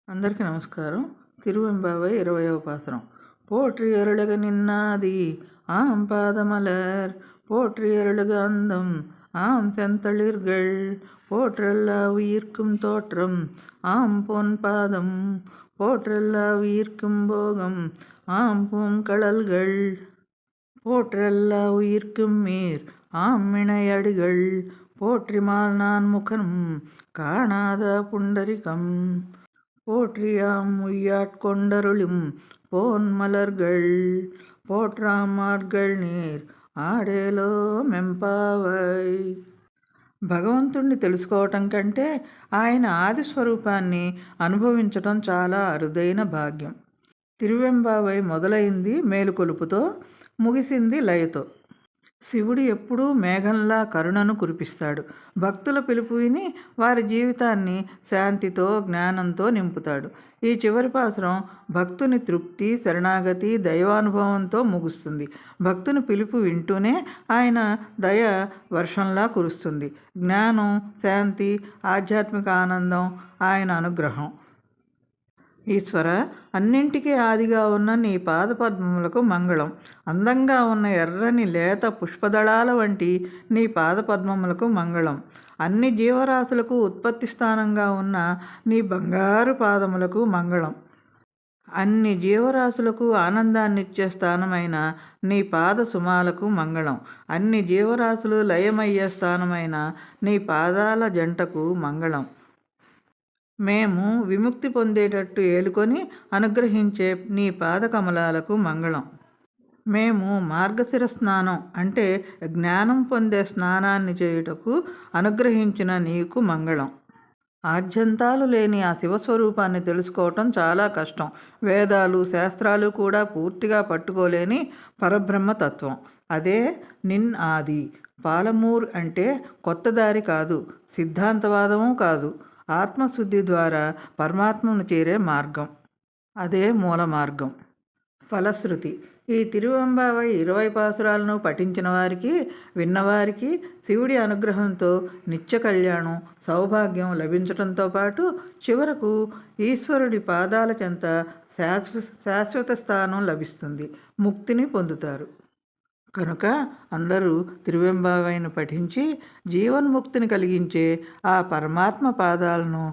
అందరికీ నమస్కారం. తిరువెంబావై 20వ పాసురం. போற்றி அருளக நின்னாதி ஆம் பாதமலர் போற்றி அருளக அந்தம் ஆம் செந்தளிர்கள் போற்றெல்லா உயிர்க்கும் தோற்றம் ஆம் பொன் பாதம் போற்றெல்லா உயிர்க்கும் போகம் ஆம் பூங்கழல்கள் போற்றெல்லா உயிர்க்கும் மீர் ஆம் இணையடிகள் போற்றிமால் நான் முகனும் காணாத புண்டரிகம் போற்றியாம் உய்யாட்கொண்டருளும் போன் மலர்கள் పోట్రామాడ్గల్ నీర్ ఆడేలో మెంపావై. భగవంతుణ్ణి తెలుసుకోవటం కంటే ఆయన ఆది స్వరూపాన్ని అనుభవించటం చాలా అరుదైన భాగ్యం. తిరువెంబావై మొదలైంది మేలుకొలుపుతో, ముగిసింది లయతో. శివుడు ఎప్పుడూ మేఘంలా కరుణను కురిపిస్తాడు. భక్తుల పిలుపు విని వారి జీవితాన్ని శాంతితో జ్ఞానంతో నింపుతాడు. ఈ చివరి పాసురం భక్తుని తృప్తి, శరణాగతి, దైవానుభవంతో ముగుస్తుంది. భక్తుని పిలుపు వింటూనే ఆయన దయ వర్షంలా కురుస్తుంది. జ్ఞానం, శాంతి, ఆధ్యాత్మిక ఆనందం ఆయన అనుగ్రహం. ఈశ్వర, అన్నింటికీ ఆదిగా ఉన్న నీ పాదపద్మములకు మంగళం. అందంగా ఉన్న ఎర్రని లేత పుష్పదళాల వంటి నీ పాదపద్మములకు మంగళం. అన్ని జీవరాశులకు ఉత్పత్తి స్థానంగా ఉన్న నీ బంగారు పాదములకు మంగళం. అన్ని జీవరాశులకు ఆనందాన్నిచ్చే స్థానమైన నీ పాద సుమాలకు మంగళం. అన్ని జీవరాశులు లయమయ్యే స్థానమైన నీ పాదాల జంటకు మంగళం. మేము విముక్తి పొందేటట్టు ఏలుకొని అనుగ్రహించే నీ పాదకమలాలకు మంగళం. మేము మార్గశిర స్నానం అంటే జ్ఞానం పొందే స్నానాన్ని చేయుటకు అనుగ్రహించిన నీకు మంగళం. ఆద్యంతాలు లేని ఆ శివస్వరూపాన్ని తెలుసుకోవటం చాలా కష్టం. వేదాలు, శాస్త్రాలు కూడా పూర్తిగా పట్టుకోలేని పరబ్రహ్మతత్వం. అదే నిన్ ఆది. పాలమూర్ అంటే కొత్త దారి కాదు, సిద్ధాంతవాదము కాదు, ఆత్మశుద్ధి ద్వారా పరమాత్మను చేరే మార్గం. అదే మూల మార్గం. ఫలశ్రుతి. ఈ తిరువెంబావై 20 పాసురాలను పఠించిన వారికి, విన్నవారికి శివుడి అనుగ్రహంతో నిత్య కళ్యాణం, సౌభాగ్యం లభించడంతో పాటు చివరకు ఈశ్వరుడి పాదాల చెంత శాశ్వత స్థానం లభిస్తుంది. ముక్తిని పొందుతారు. కనుక అందరూ తిరువెంబావైను పఠించి జీవన్ముక్తిని కలిగించే ఆ పరమాత్మ పాదాలను